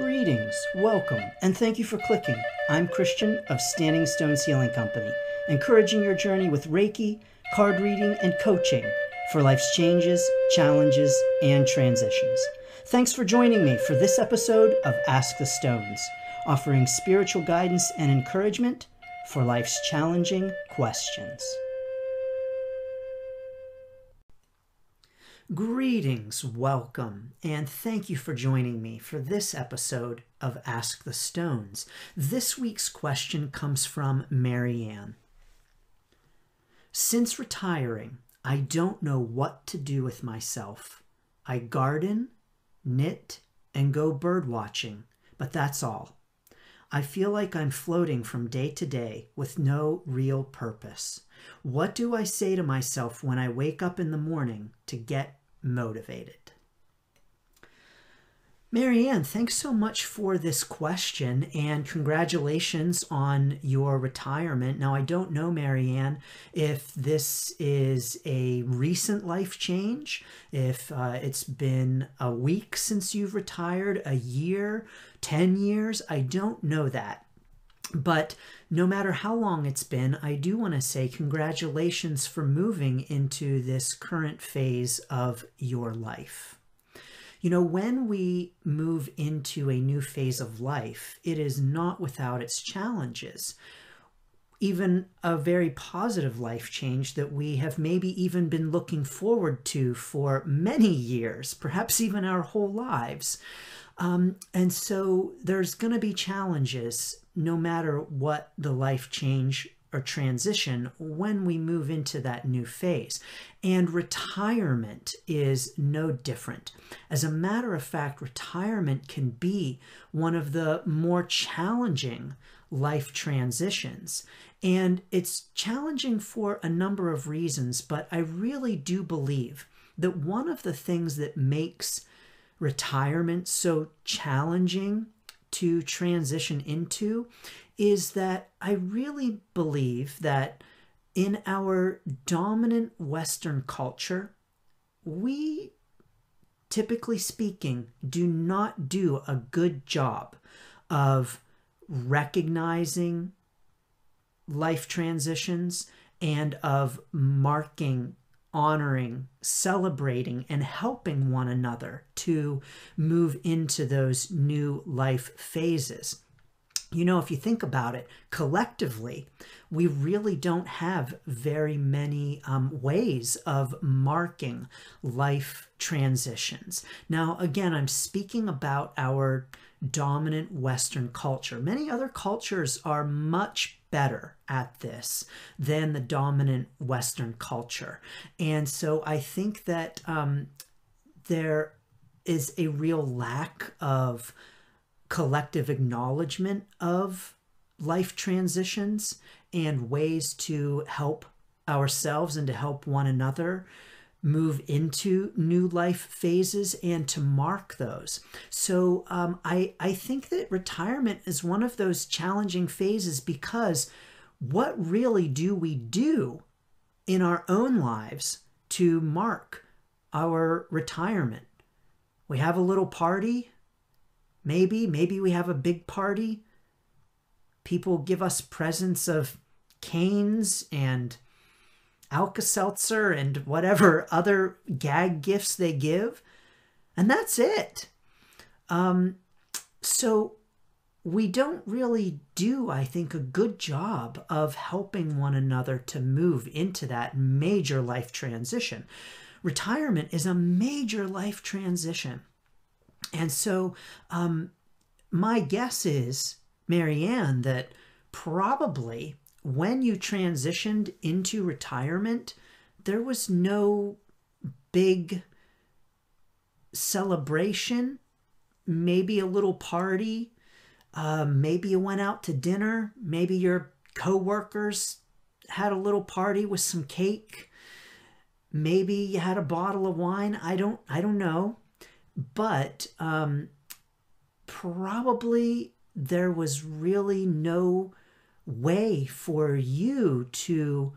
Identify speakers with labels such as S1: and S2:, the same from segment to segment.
S1: Greetings, welcome, and thank you for clicking. I'm Christian of Standing Stones Healing Company, encouraging your journey with Reiki, card reading, and coaching for life's changes, challenges, and transitions. Thanks for joining me for this episode of Ask the Stones, offering spiritual guidance and encouragement for life's challenging questions. Greetings, welcome, and thank you for joining me for this episode of Ask the Stones. This week's question comes from Marianne. Since retiring, I don't know what to do with myself. I garden, knit, and go bird watching, but that's all. I feel like I'm floating from day to day with no real purpose. What do I say to myself when I wake up in the morning to get motivated? Marianne, thanks so much for this question and congratulations on your retirement. Now, I don't know, Marianne, if this is a recent life change, if it's been a week since you've retired, a year, 10 years, I don't know that. But no matter how long it's been, I do want to say congratulations for moving into this current phase of your life. You know, when we move into a new phase of life, it is not without its challenges. Even a very positive life change that we have maybe even been looking forward to for many years, perhaps even our whole lives. And so there's going to be challenges no matter what the life change or transition when we move into that new phase. And retirement is no different. As a matter of fact, retirement can be one of the more challenging life transitions. And it's challenging for a number of reasons, but I really do believe that one of the things that makes retirement so challenging to transition into is that I really believe that in our dominant Western culture, we, typically speaking, do not do a good job of recognizing life transitions and of marking, honoring, celebrating, and helping one another to move into those new life phases. You know, if you think about it, collectively, we really don't have very many ways of marking life transitions. Now, again, I'm speaking about our dominant Western culture. Many other cultures are much better at this than the dominant Western culture. And so I think that there is a real lack of collective acknowledgement of life transitions and ways to help ourselves and to help one another move into new life phases and to mark those. So I think that retirement is one of those challenging phases because what really do we do in our own lives to mark our retirement? We have a little party. Maybe we have a big party. People give us presents of canes and Alka-Seltzer and whatever other gag gifts they give. And that's it. So we don't really do, I think, a good job of helping one another to move into that major life transition. Retirement is a major life transition. And so my guess is, Marianne, that probably when you transitioned into retirement, there was no big celebration, maybe a little party, maybe you went out to dinner, maybe your coworkers had a little party with some cake, maybe you had a bottle of wine. I don't know. But probably there was really no way for you to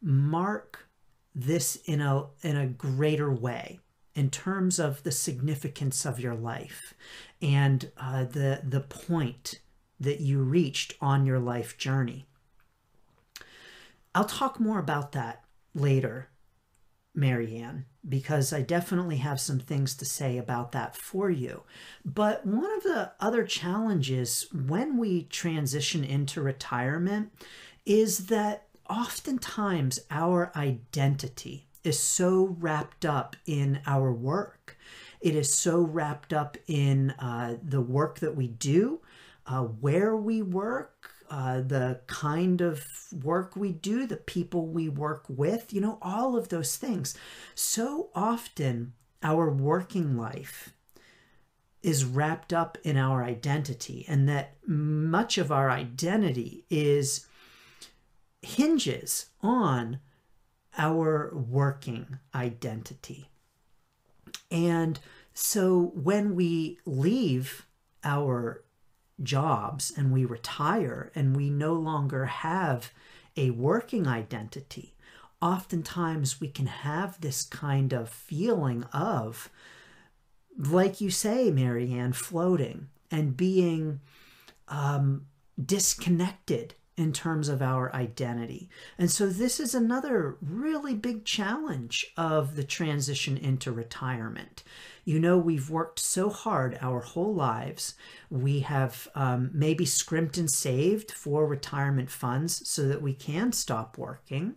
S1: mark this in a greater way. in terms of the significance of your life and the point that you reached on your life journey. I'll talk more about that later, Marianne, because I definitely have some things to say about that for you. But one of the other challenges when we transition into retirement is that oftentimes our identity is so wrapped up in our work. It is so wrapped up in the work that we do, where we work, the kind of work we do, the people we work with, all of those things. So often our working life is wrapped up in our identity, and that much of our identity hinges on our working identity. And so when we leave our jobs and we retire and we no longer have a working identity, oftentimes we can have this kind of feeling of, like you say, Marianne, floating and being disconnected in terms of our identity. And so this is another really big challenge of the transition into retirement. We've worked so hard our whole lives. We have maybe scrimped and saved for retirement funds so that we can stop working.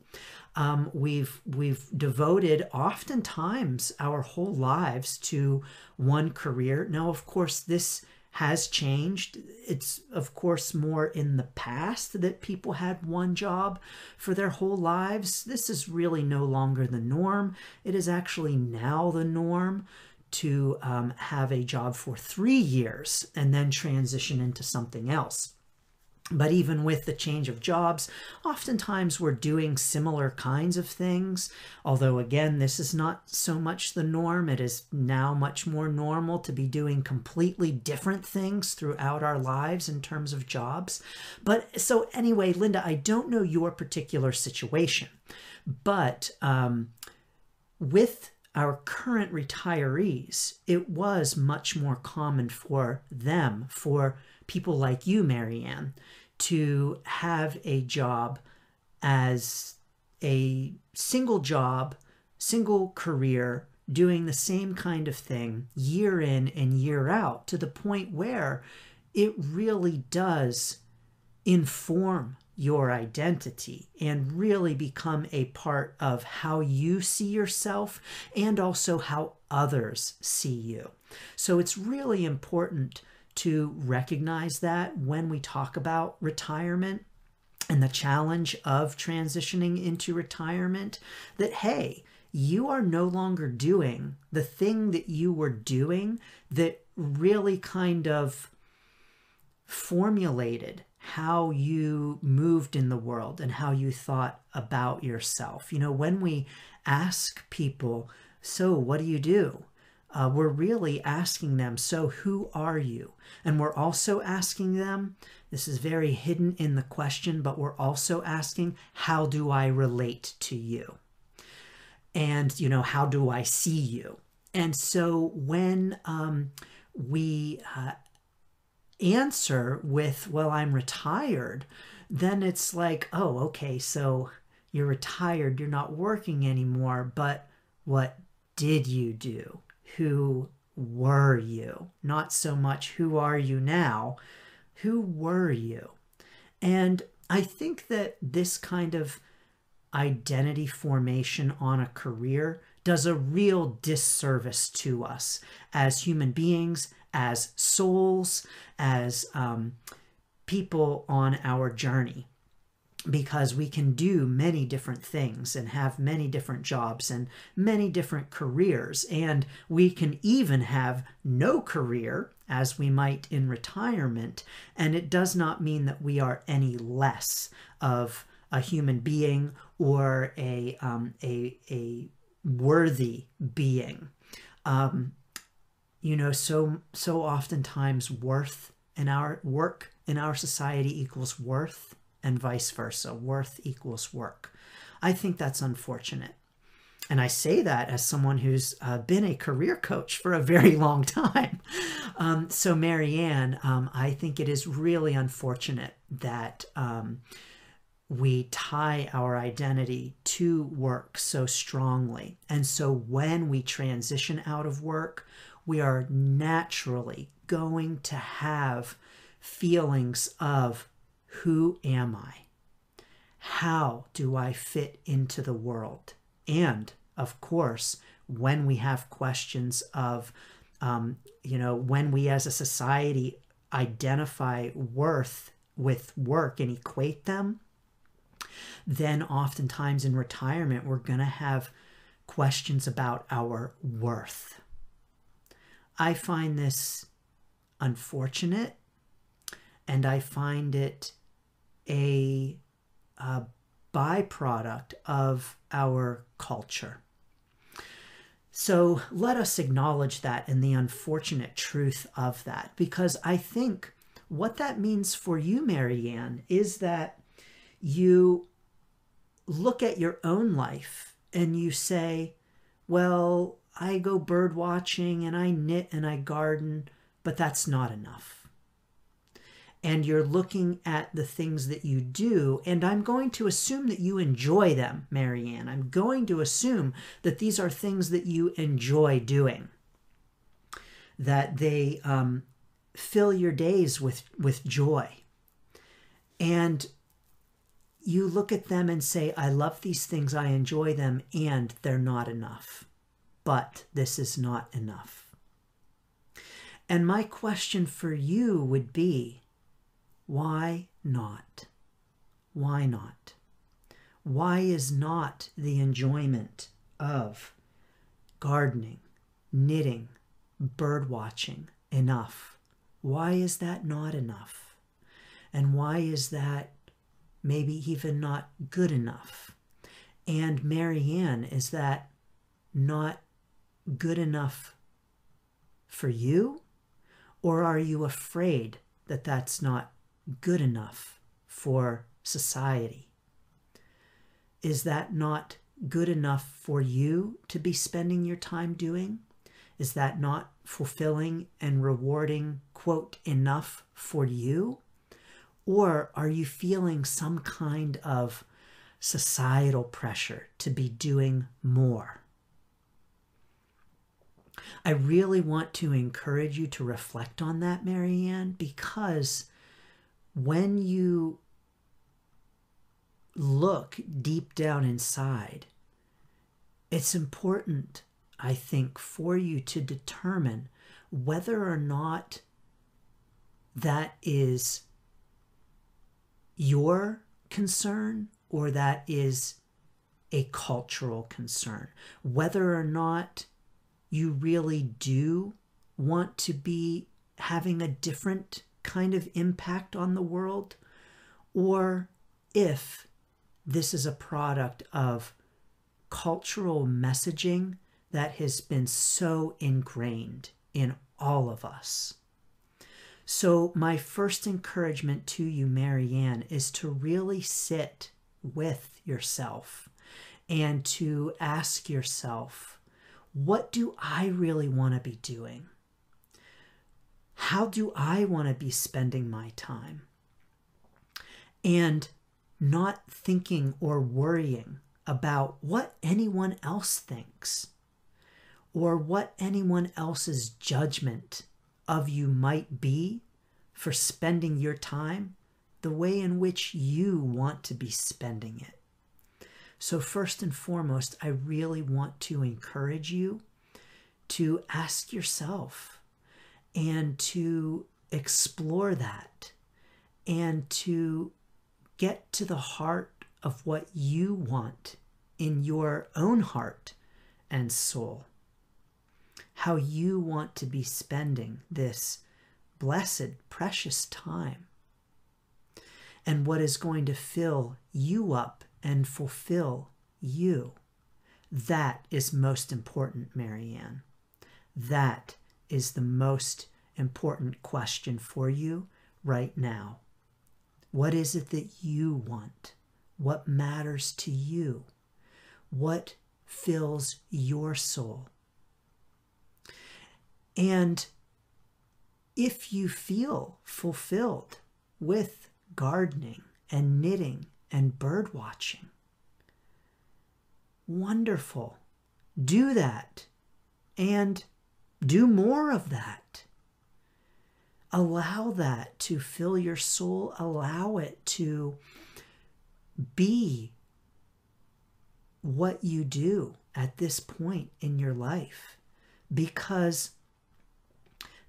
S1: We've devoted oftentimes our whole lives to one career. Now, of course, this has changed. It's, of course, more in the past that people had one job for their whole lives. This is really no longer the norm. It is actually now the norm to have a job for 3 years and then transition into something else. But even with the change of jobs, oftentimes we're doing similar kinds of things. Although, again, this is not so much the norm. It is now much more normal to be doing completely different things throughout our lives in terms of jobs. But so anyway, Linda, I don't know your particular situation, but with our current retirees, it was much more common for them, for people like you, Marianne, to have a job as a single job, single career, doing the same kind of thing year in and year out, to the point where it really does inform your identity and really become a part of how you see yourself and also how others see you. So it's really important to recognize that when we talk about retirement and the challenge of transitioning into retirement, that, hey, you are no longer doing the thing that you were doing that really kind of formulated how you moved in the world and how you thought about yourself. When we ask people, so what do you do? We're really asking them, so who are you? And we're also asking them, this is very hidden in the question, but we're also asking, how do I relate to you? And, how do I see you? And so when we answer with, well, I'm retired, then it's like, oh, okay, so you're retired, you're not working anymore, but what did you do? Who were you? Not so much who are you now, who were you? And I think that this kind of identity formation on a career does a real disservice to us as human beings, as souls, as people on our journey, because we can do many different things and have many different jobs and many different careers. And we can even have no career, as we might in retirement. And it does not mean that we are any less of a human being or a worthy being. So oftentimes worth in our work in our society equals worth, and vice versa. Worth equals work. I think that's unfortunate. And I say that as someone who's been a career coach for a very long time. So Marianne, I think it is really unfortunate that we tie our identity to work so strongly. And so when we transition out of work, we are naturally going to have feelings of, who am I? How do I fit into the world? And of course, when we have questions of, when we as a society identify worth with work and equate them, then oftentimes in retirement, we're going to have questions about our worth. I find this unfortunate, and I find it a byproduct of our culture. So let us acknowledge that and the unfortunate truth of that, because I think what that means for you, Marianne, is that you look at your own life and you say, well, I go bird watching and I knit and I garden, but that's not enough. And you're looking at the things that you do, and I'm going to assume that you enjoy them, Marianne. I'm going to assume that these are things that you enjoy doing, that they fill your days with joy. And you look at them and say, I love these things, I enjoy them, and they're not enough. But this is not enough. And my question for you would be, why not? Why not? Why is not the enjoyment of gardening, knitting, bird watching enough? Why is that not enough? And why is that maybe even not good enough? And Marianne, is that not good enough for you? Or are you afraid that that's not good enough for society? Is that not good enough for you to be spending your time doing? Is that not fulfilling and rewarding, quote, enough for you? Or are you feeling some kind of societal pressure to be doing more? I really want to encourage you to reflect on that, Marianne, because when you look deep down inside, it's important, I think, for you to determine whether or not that is your concern or that is a cultural concern, whether or not you really do want to be having a different kind of impact on the world, or if this is a product of cultural messaging that has been so ingrained in all of us. So my first encouragement to you, Marianne, is to really sit with yourself and to ask yourself, what do I really want to be doing? How do I want to be spending my time? And not thinking or worrying about what anyone else thinks or what anyone else's judgment of you might be for spending your time the way in which you want to be spending it. So first and foremost, I really want to encourage you to ask yourself and to explore that and to get to the heart of what you want in your own heart and soul. How you want to be spending this blessed, precious time. And what is going to fill you up and fulfill you. That is most important, Marianne. That is the most important question for you right now. What is it that you want? What matters to you? What fills your soul. And if you feel fulfilled with gardening and knitting and bird watching, wonderful. Do that and do more of that. Allow that to fill your soul. Allow it to be what you do at this point in your life, because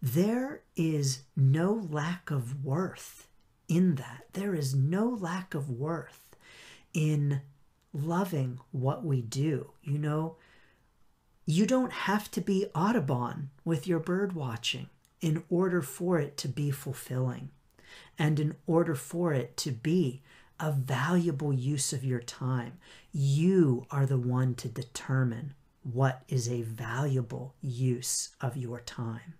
S1: there is no lack of worth in that. There is no lack of worth in loving what we do. You know, you don't have to be Audubon with your bird watching in order for it to be fulfilling and in order for it to be a valuable use of your time. You are the one to determine what is a valuable use of your time.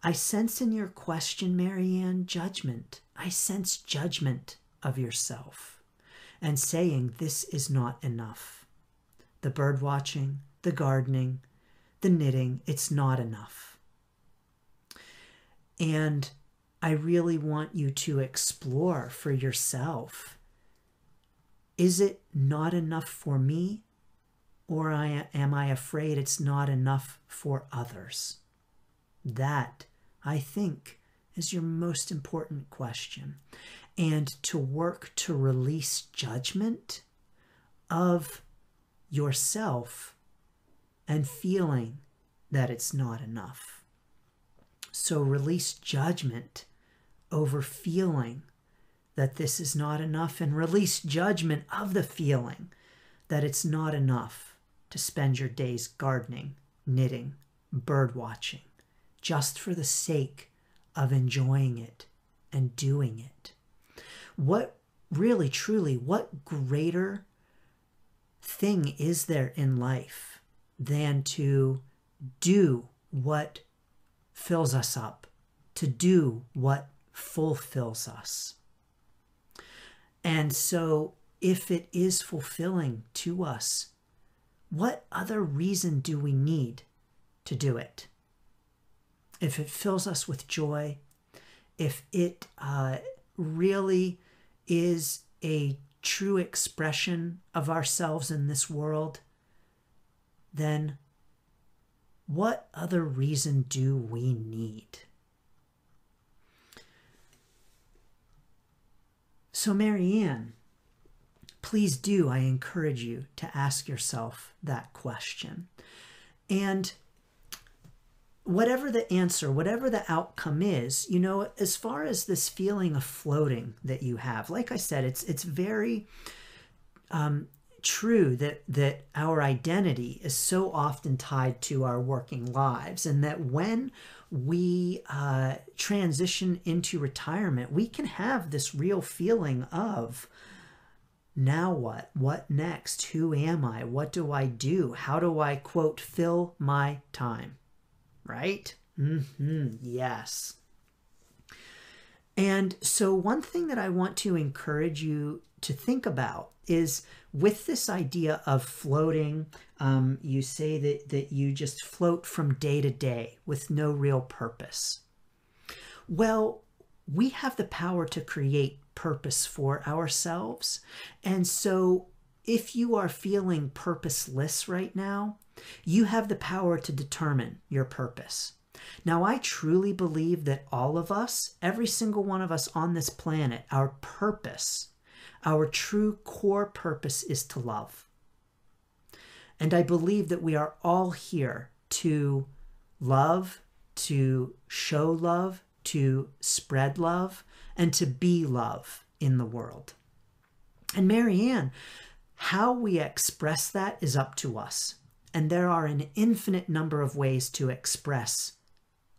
S1: I sense in your question, Marianne, judgment. I sense judgment of yourself and saying this is not enough. The bird watching, the gardening, the knitting, it's not enough. And I really want you to explore for yourself, is it not enough for me, or am I afraid it's not enough for others? That, I think, is your most important question. And to work to release judgment of yourself and feeling that it's not enough. So release judgment over feeling that this is not enough, and release judgment of the feeling that it's not enough to spend your days gardening, knitting, bird watching, just for the sake of enjoying it and doing it. What really, truly, what greater thing is there in life than to do what fills us up, to do what fulfills us? And so if it is fulfilling to us, what other reason do we need to do it? If it fills us with joy, if it really is a true expression of ourselves in this world, then what other reason do we need? So Marianne, please do, I encourage you to ask yourself that question. And whatever the answer, whatever the outcome is, you know, as far as this feeling of floating that you have, like I said, it's very true that our identity is so often tied to our working lives, and that when we transition into retirement, we can have this real feeling of, now what? What next? Who am I? What do I do? How do I, quote, fill my time? Right? Yes. And so one thing that I want to encourage you to think about is, with this idea of floating, you say that you just float from day to day with no real purpose. Well, we have the power to create purpose for ourselves. And so if you are feeling purposeless right now, you have the power to determine your purpose. Now, I truly believe that all of us, every single one of us on this planet, our purpose, our true core purpose is to love. And I believe that we are all here to love, to show love, to spread love, and to be love in the world. And Marianne, how we express that is up to us. And there are an infinite number of ways to express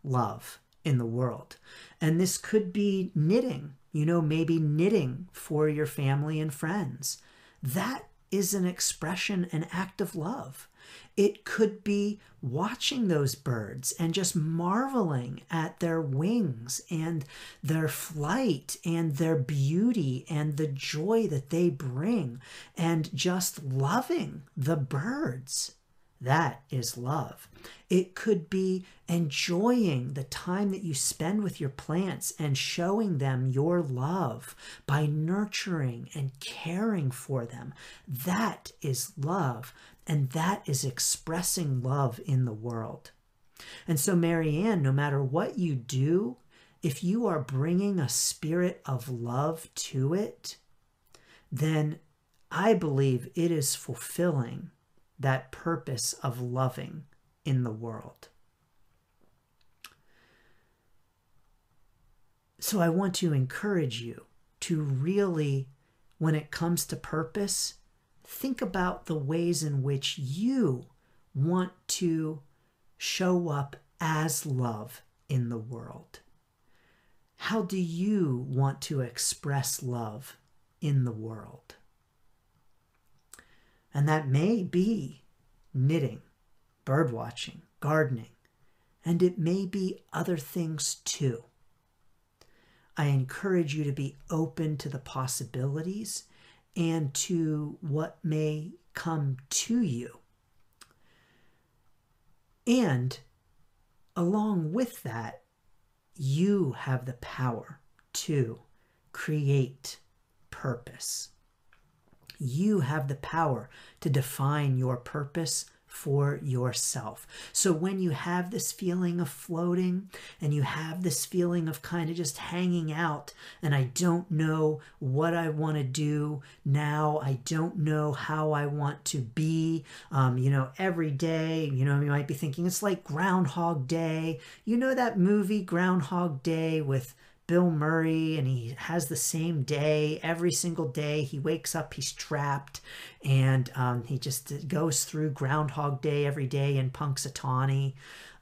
S1: love in the world. And this could be knitting, you know, maybe knitting for your family and friends. That is an expression, an act of love. It could be watching those birds and just marveling at their wings and their flight and their beauty and the joy that they bring and just loving the birds. That is love. It could be enjoying the time that you spend with your plants and showing them your love by nurturing and caring for them. That is love, and that is expressing love in the world. And so, Marianne, no matter what you do, if you are bringing a spirit of love to it, then I believe it is fulfilling that purpose of loving in the world. So I want to encourage you to really, when it comes to purpose, think about the ways in which you want to show up as love in the world. How do you want to express love in the world? And that may be knitting, bird watching, gardening, and it may be other things too. I encourage you to be open to the possibilities and to what may come to you. And along with that, you have the power to create purpose. You have the power to define your purpose for yourself. So when you have this feeling of floating and you have this feeling of kind of just hanging out and I don't know what I want to do now, I don't know how I want to be, every day, you might be thinking it's like Groundhog Day. You know that movie Groundhog Day with Bill Murray, and he has the same day every single day. He wakes up, he's trapped, and he just goes through Groundhog Day every day in Punxsutawney.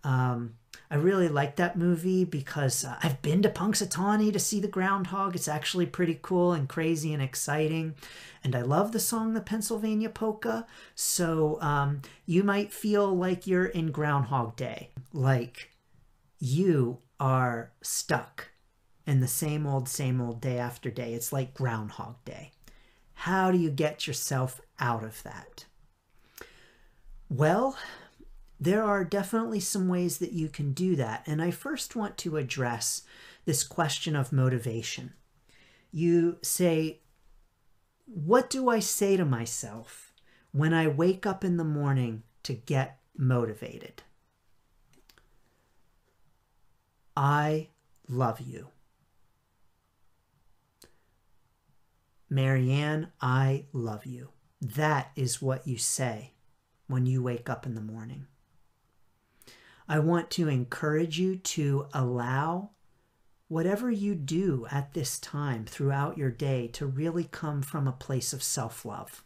S1: I really like that movie because I've been to Punxsutawney to see the groundhog. It's actually pretty cool and crazy and exciting. And I love the song, The Pennsylvania Polka. So you might feel like you're in Groundhog Day, like you are stuck in the same old day after day. It's like Groundhog Day. How do you get yourself out of that? Well, there are definitely some ways that you can do that. And I first want to address this question of motivation. You say, what do I say to myself when I wake up in the morning to get motivated? I love you. Marianne, I love you. That is what you say when you wake up in the morning. I want to encourage you to allow whatever you do at this time throughout your day to really come from a place of self-love,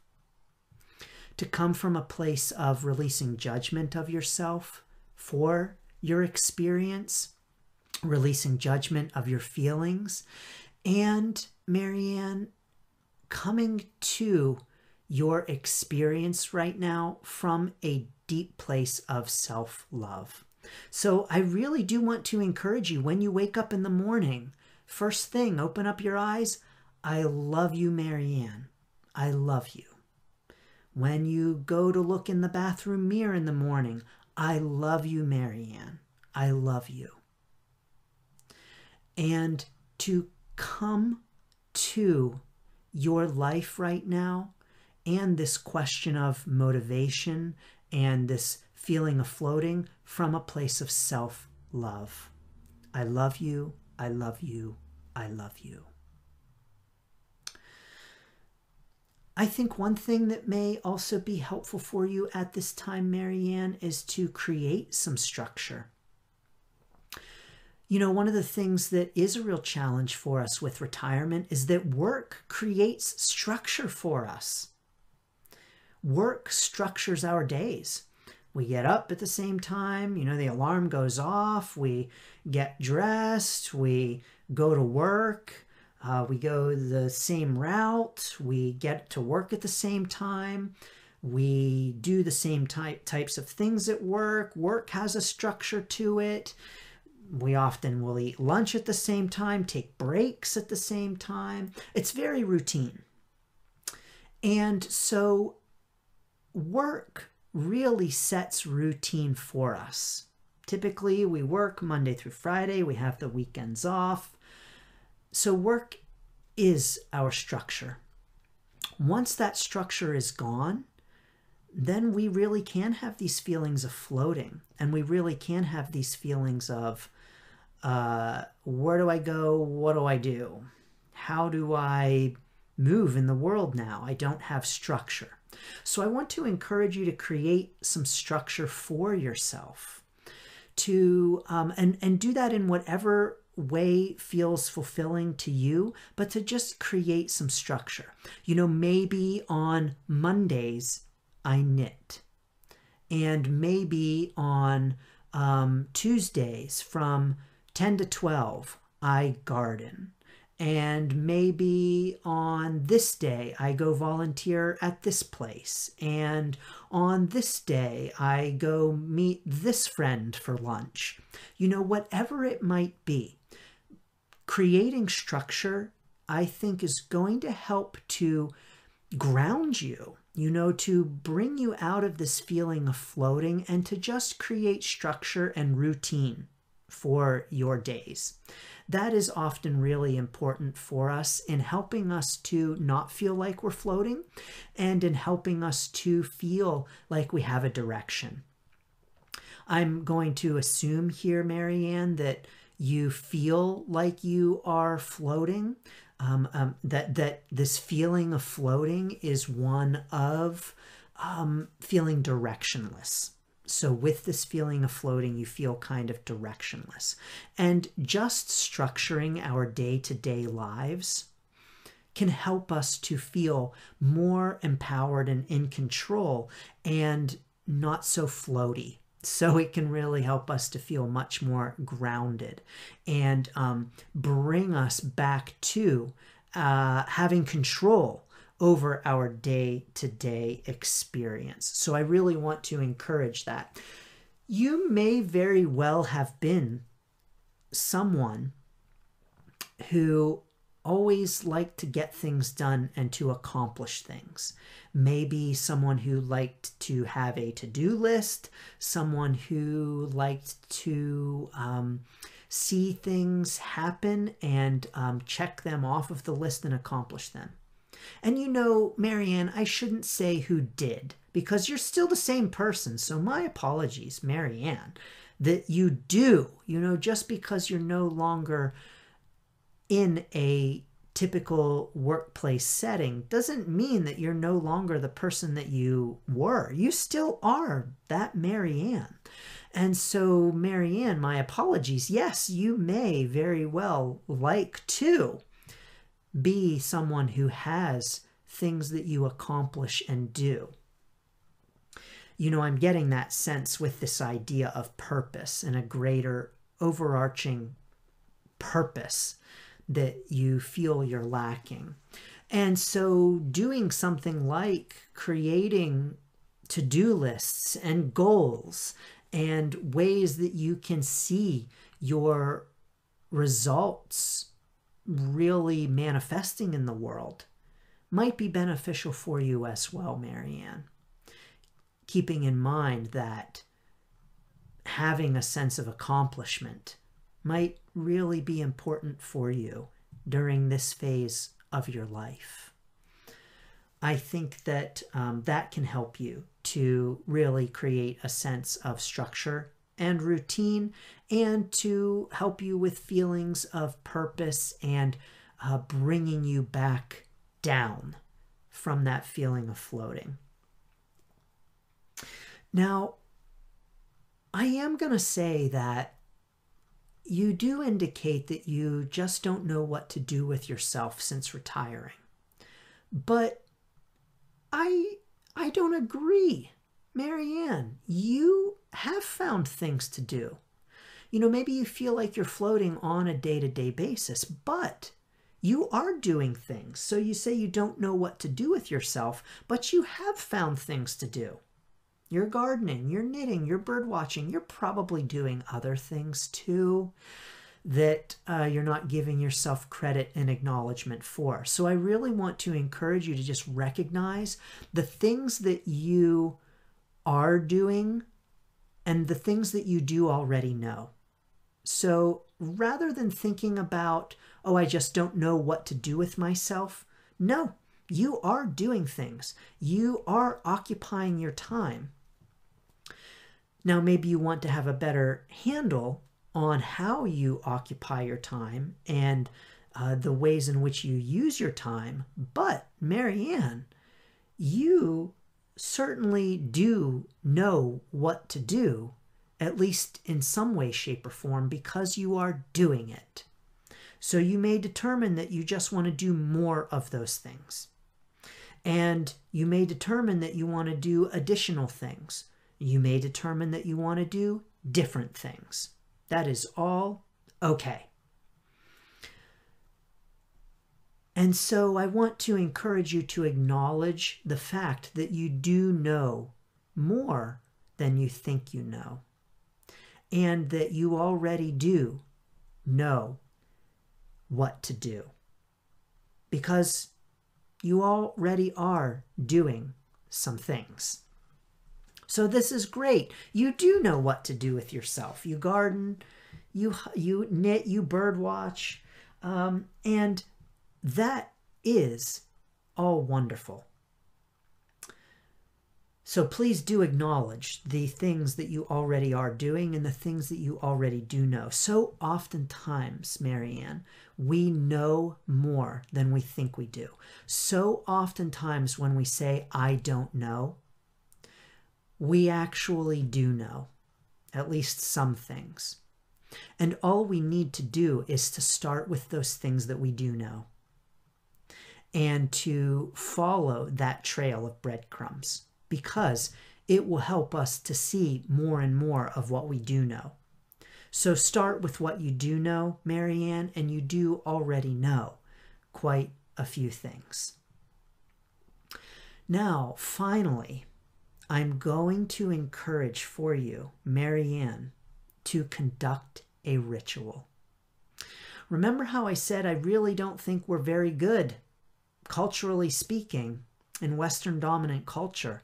S1: to come from a place of releasing judgment of yourself for your experience, releasing judgment of your feelings, and, Marianne, coming to your experience right now from a deep place of self-love. So I really do want to encourage you, when you wake up in the morning, first thing, open up your eyes. I love you, Marianne. I love you. When you go to look in the bathroom mirror in the morning, I love you, Marianne. I love you. And to come to your life right now and this question of motivation and this feeling of floating from a place of self-love. I love you, I love you, I love you. I think one thing that may also be helpful for you at this time, Marianne, is to create some structure. One of the things that is a real challenge for us with retirement is that work creates structure for us. Work structures our days. We get up at the same time, the alarm goes off, we get dressed, we go to work, we go the same route, we get to work at the same time. We do the same types of things at work. Work has a structure to it. We often will eat lunch at the same time, take breaks at the same time. It's very routine. And so work really sets routine for us. Typically, we work Monday through Friday. We have the weekends off. So work is our structure. Once that structure is gone, then we really can have these feelings of floating, and we really can have these feelings of where do I go? What do I do? How do I move in the world now? I don't have structure. So I want to encourage you to create some structure for yourself, to and do that in whatever way feels fulfilling to you, but to just create some structure. You know, maybe on Mondays I knit, and maybe on Tuesdays from 10 to 12 I garden, and maybe on this day I go volunteer at this place, and on this day I go meet this friend for lunch. You know, whatever it might be, creating structure, I think, is going to help to ground you, you know, to bring you out of this feeling of floating, and to just create structure and routine for your days. That is often really important for us in helping us to not feel like we're floating, and in helping us to feel like we have a direction. I'm going to assume here, Marianne, that you feel like you are floating, that this feeling of floating is one of feeling directionless. So with this feeling of floating, you feel kind of directionless. And just structuring our day-to-day lives can help us to feel more empowered and in control, and not so floaty. So it can really help us to feel much more grounded, and bring us back to having control over our day-to-day experience. So I really want to encourage that. You may very well have been someone who always liked to get things done and to accomplish things. Maybe someone who liked to have a to-do list, someone who liked to see things happen and check them off of the list and accomplish them. And you know, Marianne, I shouldn't say who did, because you're still the same person. So my apologies, Marianne, that you do. You know, just because you're no longer in a typical workplace setting doesn't mean that you're no longer the person that you were. You still are that Marianne. And so, Marianne, my apologies. Yes, you may very well like to be someone who has things that you accomplish and do. You know, I'm getting that sense with this idea of purpose and a greater overarching purpose that you feel you're lacking. And so doing something like creating to-do lists and goals and ways that you can see your results really manifesting in the world might be beneficial for you as well, Marianne. Keeping in mind that having a sense of accomplishment might really be important for you during this phase of your life. I think that that can help you to really create a sense of structure and routine, and to help you with feelings of purpose and bringing you back down from that feeling of floating. Now, I am going to say that you do indicate that you just don't know what to do with yourself since retiring. But I don't agree. Marianne, you have found things to do. You know, maybe you feel like you're floating on a day-to-day basis, but You are doing things. So you say you don't know what to do with yourself, but you have found things to do. You're gardening, you're knitting, you're bird watching. You're probably doing other things too that you're not giving yourself credit and acknowledgement for. So I really want to encourage you to just recognize the things that you are doing and the things that you do already know. So rather than thinking about, oh, I just don't know what to do with myself, no, you are doing things. You are occupying your time. Now, maybe you want to have a better handle on how you occupy your time and the ways in which you use your time. But Marianne, you certainly do know what to do, at least in some way, shape, or form, because you are doing it. So you may determine that you just want to do more of those things. And you may determine that you want to do additional things. You may determine that you want to do different things. That is all okay. And so I want to encourage you to acknowledge the fact that you do know more than you think you know, and that you already do know what to do, because you already are doing some things. So this is great. You do know what to do with yourself. You garden, you knit, you bird watch, and that is all wonderful. So please do acknowledge the things that you already are doing and the things that you already do know. So oftentimes, Marianne, we know more than we think we do. So oftentimes when we say, I don't know, we actually do know, at least some things. And all we need to do is to start with those things that we do know and to follow that trail of breadcrumbs, because it will help us to see more and more of what we do know. So start with what you do know, Marianne, and you do already know quite a few things. Now, finally, I'm going to encourage for you, Marianne, to conduct a ritual. Remember how I said I really don't think we're very good, culturally speaking, in Western dominant culture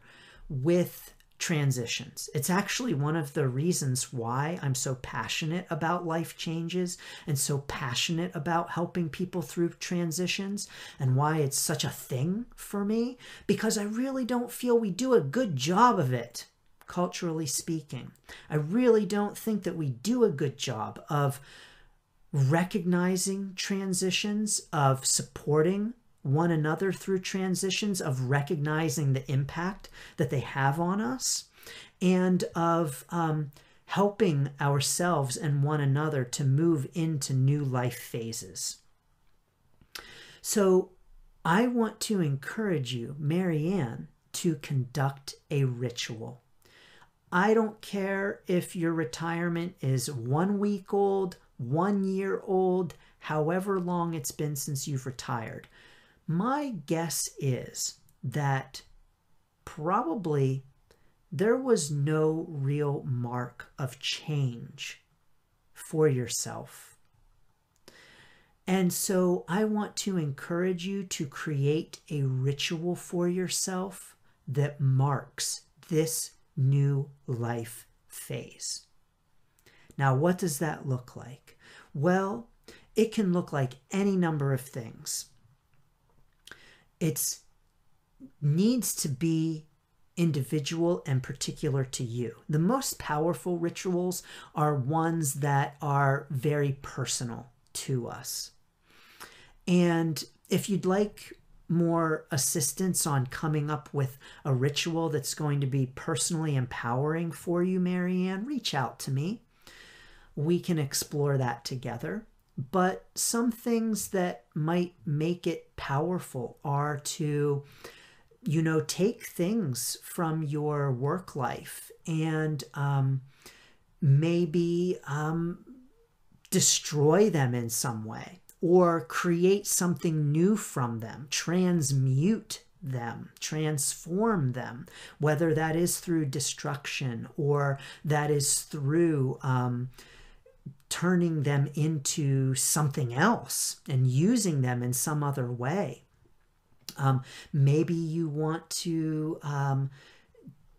S1: with transitions. It's actually one of the reasons why I'm so passionate about life changes and so passionate about helping people through transitions, and why it's such a thing for me, because I really don't feel we do a good job of it, culturally speaking. I really don't think that we do a good job of recognizing transitions, of supporting one another through transitions, of recognizing the impact that they have on us, and of helping ourselves and one another to move into new life phases. So I want to encourage you, Marianne, to conduct a ritual. I don't care if your retirement is 1 week old, 1 year old, however long it's been since you've retired. My guess is that probably there was no real mark of change for yourself. And so I want to encourage you to create a ritual for yourself that marks this new life phase. Now, what does that look like? Well, it can look like any number of things. It needs to be individual and particular to you. The most powerful rituals are ones that are very personal to us. And if you'd like more assistance on coming up with a ritual that's going to be personally empowering for you, Marianne, reach out to me. We can explore that together. But some things that might make it powerful are to, take things from your work life and maybe destroy them in some way. or create something new from them, transmute them, transform them, whether that is through destruction or that is through turning them into something else and using them in some other way. Maybe you want to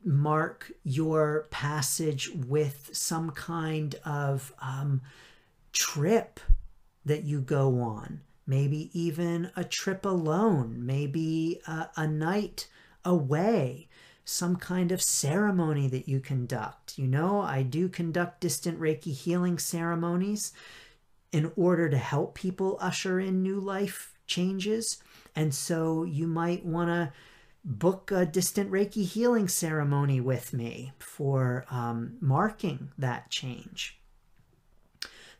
S1: mark your passage with some kind of trip that you go on, maybe even a trip alone, maybe a night away, some kind of ceremony that you conduct. You know, I do conduct distant Reiki healing ceremonies in order to help people usher in new life changes. And so you might want to book a distant Reiki healing ceremony with me for marking that change.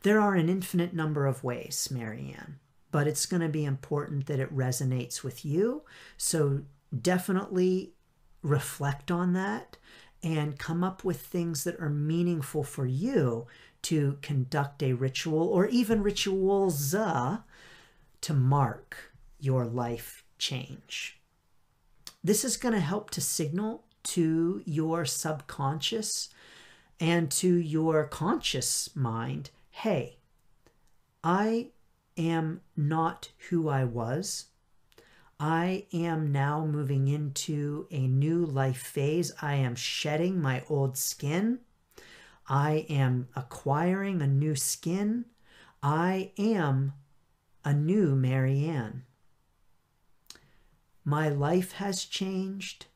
S1: There are an infinite number of ways, Marianne, but it's going to be important that it resonates with you. So definitely reflect on that and come up with things that are meaningful for you to conduct a ritual or even rituals to mark your life change. This is going to help to signal to your subconscious and to your conscious mind, hey, I am not who I was. I am now moving into a new life phase. I am shedding my old skin. I am acquiring a new skin. I am a new Marianne. My life has changed.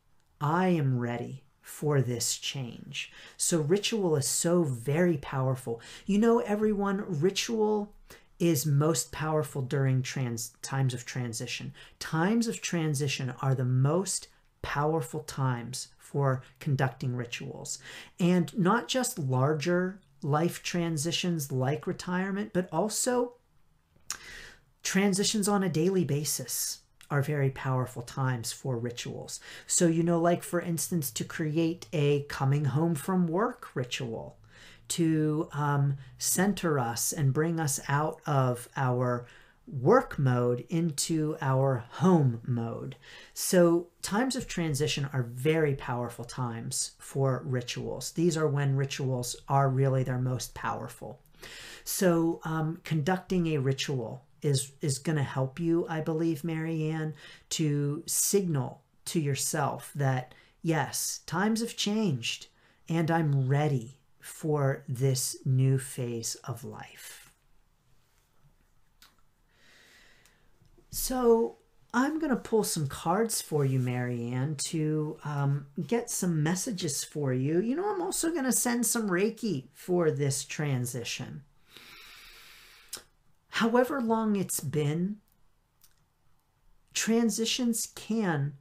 S1: I am ready for this change. So ritual is so very powerful. You know, everyone, ritual is most powerful during times of transition. Times of transition are the most powerful times for conducting rituals. And not just larger life transitions like retirement, but also transitions on a daily basis are very powerful times for rituals. So, you know, like for instance, to create a coming home from work ritual, to center us and bring us out of our work mode into our home mode. So times of transition are very powerful times for rituals. These are when rituals are really their most powerful. So conducting a ritual is going to help you, I believe, Marianne, to signal to yourself that, yes, times have changed and I'm ready for this new phase of life. So I'm going to pull some cards for you, Marianne, to get some messages for you. You know, I'm also going to send some Reiki for this transition. However long it's been, transitions can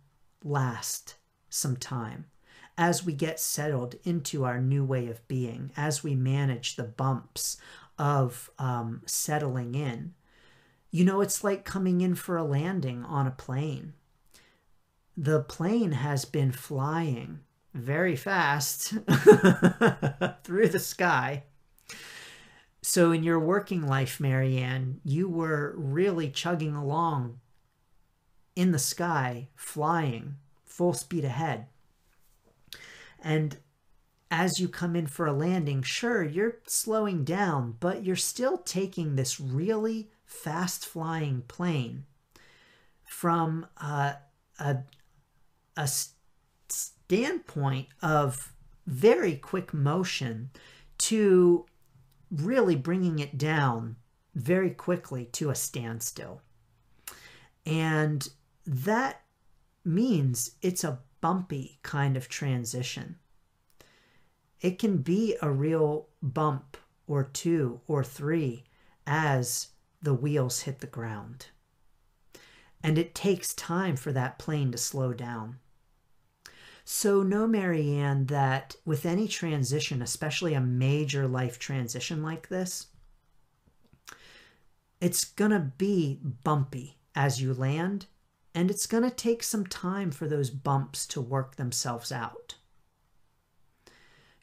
S1: last some time as we get settled into our new way of being, as we manage the bumps of settling in. You know, it's like coming in for a landing on a plane. The plane has been flying very fast through the sky. So in your working life, Marianne, you were really chugging along in the sky, flying full speed ahead. And as you come in for a landing, sure, you're slowing down, but you're still taking this really fast flying plane from a standpoint of very quick motion to really bringing it down very quickly to a standstill. And that means it's a bumpy kind of transition. It can be a real bump or two or three as the wheels hit the ground. And it takes time for that plane to slow down. So know, Marianne, that with any transition, especially a major life transition like this, it's going to be bumpy as you land, and it's going to take some time for those bumps to work themselves out.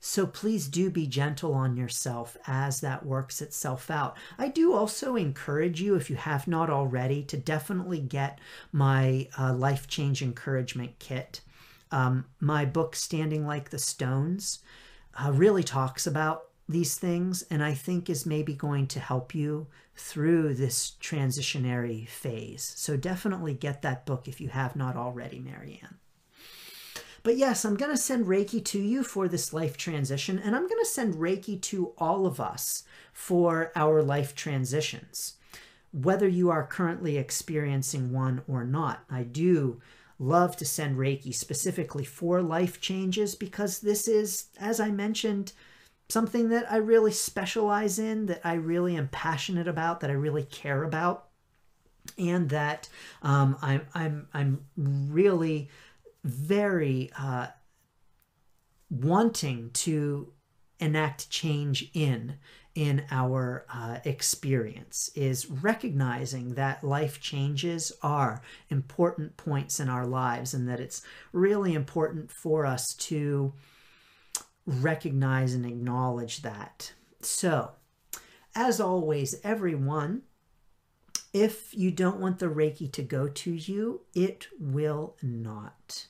S1: So please do be gentle on yourself as that works itself out. I do also encourage you, if you have not already, to definitely get my Life Change Encouragement Kit. My book, Standing Like the Stones, really talks about these things, and I think is maybe going to help you through this transitionary phase. So definitely get that book if you have not already, Marianne. But yes, I'm going to send Reiki to you for this life transition, and I'm going to send Reiki to all of us for our life transitions, whether you are currently experiencing one or not. I do love to send Reiki specifically for life changes because this is, as I mentioned, something that I really specialize in, that I really am passionate about, that I really care about, and that I'm really very wanting to enact change in our experience, is recognizing that life changes are important points in our lives, and that it's really important for us to recognize and acknowledge that. So, as always, everyone, if you don't want the Reiki to go to you, it will not.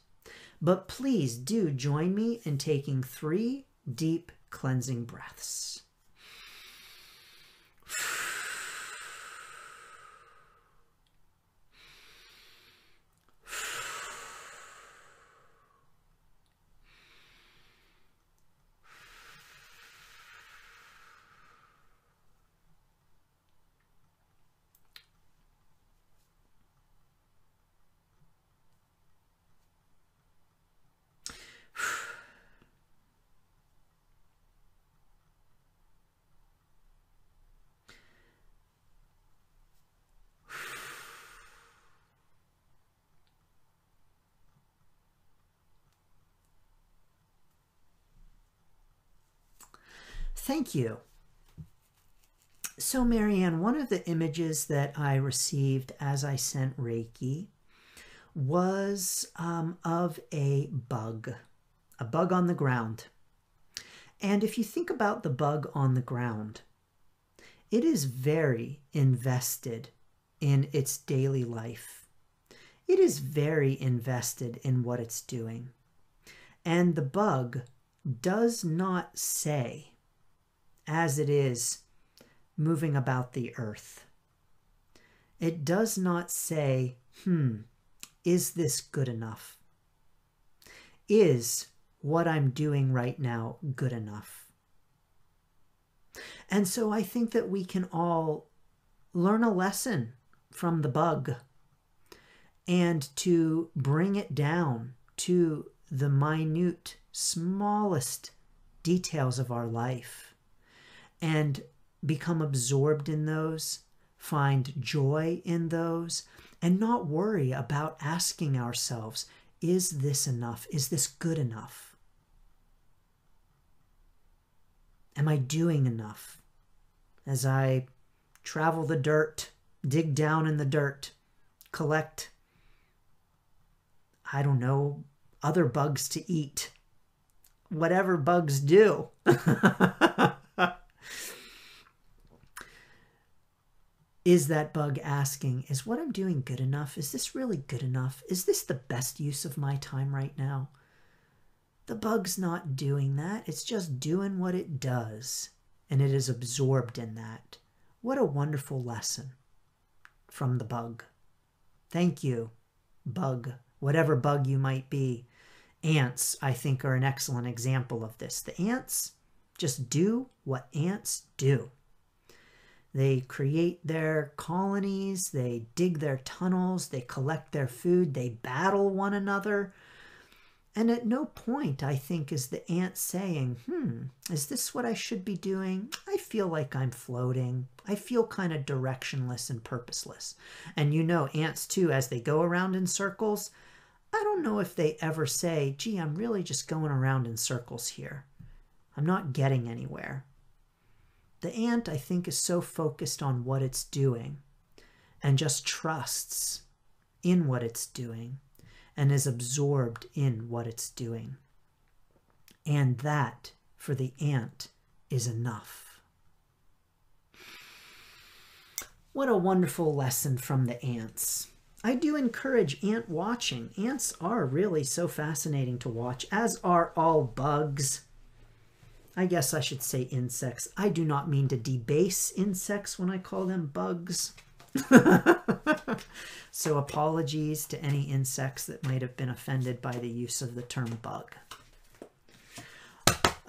S1: But please do join me in taking 3 deep cleansing breaths. Thank you. So, Marianne, one of the images that I received as I sent Reiki was of a bug on the ground. And if you think about the bug on the ground, it is very invested in its daily life. It is very invested in what it's doing. And the bug does not say, as it is moving about the earth, it does not say, is this good enough? Is what I'm doing right now good enough? And so I think that we can all learn a lesson from the bug, and to bring it down to the minute, smallest details of our life, and become absorbed in those, find joy in those, and not worry about asking ourselves, is this enough? Is this good enough? Am I doing enough? As I travel the dirt, dig down in the dirt, collect, I don't know, other bugs to eat, whatever bugs do. Is that bug asking, is what I'm doing good enough? Is this really good enough? Is this the best use of my time right now? The bug's not doing that. It's just doing what it does, and it is absorbed in that. What a wonderful lesson from the bug. Thank you, bug, whatever bug you might be. Ants, I think, are an excellent example of this. The ants just do what ants do. They create their colonies, they dig their tunnels, they collect their food, they battle one another. And at no point, I think, is the ant saying, is this what I should be doing? I feel like I'm floating. I feel kind of directionless and purposeless. And you know, ants too, as they go around in circles, I don't know if they ever say, gee, I'm really just going around in circles here. I'm not getting anywhere. The ant, I think, is so focused on what it's doing and just trusts in what it's doing and is absorbed in what it's doing. And that, for the ant is enough. What a wonderful lesson from the ants. I do encourage ant watching. Ants are really so fascinating to watch, as are all bugs. I guess I should say insects. I do not mean to debase insects when I call them bugs. So apologies to any insects that might have been offended by the use of the term bug.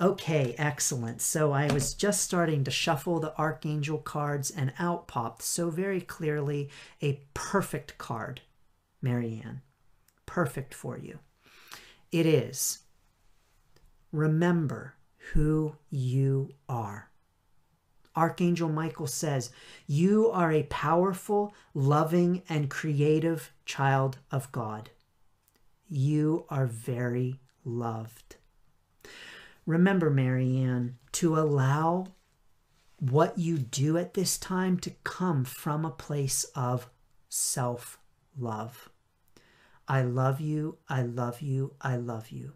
S1: Okay, excellent. So I was just starting to shuffle the Archangel cards and out popped so very clearly a perfect card, Marianne. Perfect for you. It is, remember who you are. Archangel Michael says, you are a powerful, loving, and creative child of God. You are very loved. Remember, Marianne, to allow what you do at this time to come from a place of self-love. I love you, I love you, I love you.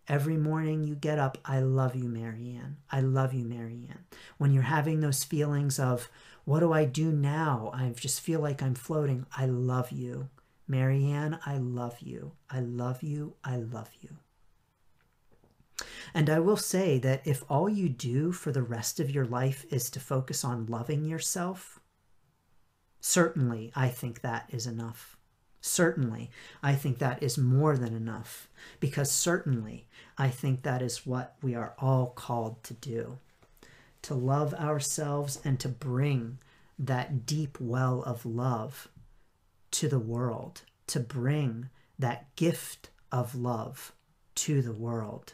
S1: Every morning you get up, I love you, Marianne. I love you, Marianne. When you're having those feelings of, what do I do now? I just feel like I'm floating. I love you. Marianne, I love you. I love you. I love you. And I will say that if all you do for the rest of your life is to focus on loving yourself, certainly I think that is enough. Certainly, I think that is more than enough, because certainly I think that is what we are all called to do, to love ourselves and to bring that deep well of love to the world, to bring that gift of love to the world.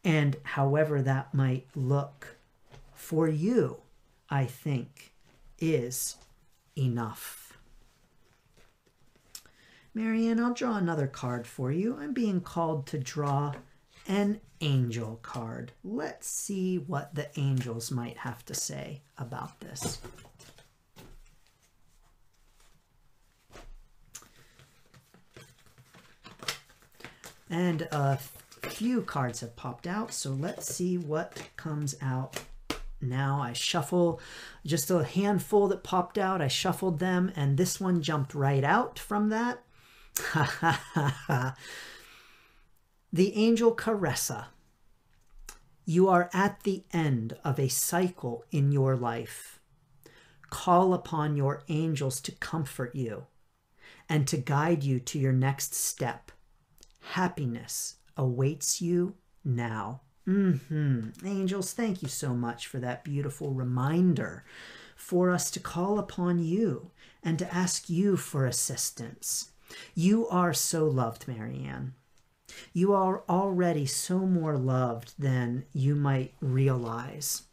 S1: And however that might look for you, I think is enough. Marianne, I'll draw another card for you. I'm being called to draw an angel card. Let's see what the angels might have to say about this. And a few cards have popped out, so let's see what comes out now. I shuffle just a handful that popped out. I shuffled them, and this one jumped right out from that. The angel Caressa. You are at the end of a cycle in your life. Call upon your angels to comfort you and to guide you to your next step. Happiness awaits you now. Angels, thank you so much for that beautiful reminder for us to call upon you and to ask you for assistance. You are so loved, Marianne. You are already so more loved than you might realize.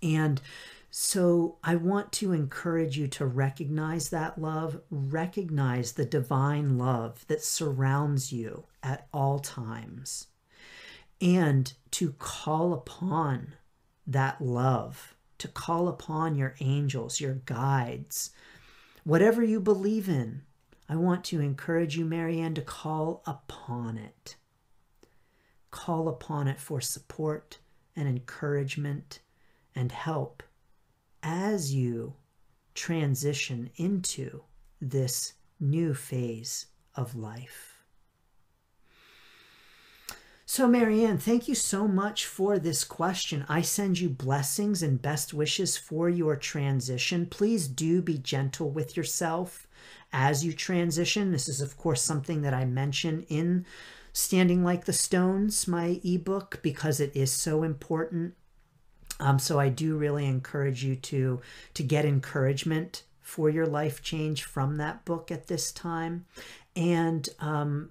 S1: And so I want to encourage you to recognize that love, recognize the divine love that surrounds you at all times, and to call upon that love, to call upon your angels, your guides, whatever you believe in. I want to encourage you, Marianne, to call upon it. Call upon it for support and encouragement and help as you transition into this new phase of life. So, Marianne, thank you so much for this question. I send you blessings and best wishes for your transition. Please do be gentle with yourself as you transition. This is, of course, something that I mention in Standing Like the Stones, my ebook, because it is so important. So I do really encourage you to get encouragement for your life change from that book at this time, and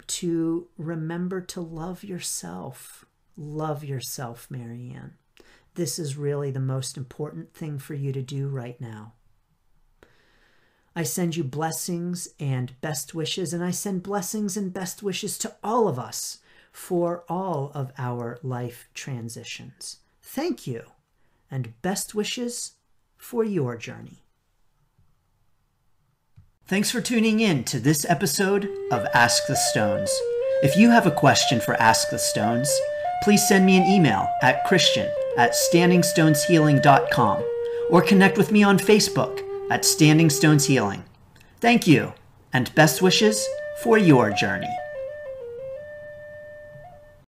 S1: to remember to love yourself. Love yourself, Marianne. This is really the most important thing for you to do right now. I send you blessings and best wishes, and I send blessings and best wishes to all of us for all of our life transitions. Thank you, and best wishes for your journey. Thanks for tuning in to this episode of Ask the Stones. If you have a question for Ask the Stones, please send me an email at christian@standingstoneshealing.com or connect with me on Facebook at Standing Stones Healing. Thank you, and best wishes for your journey.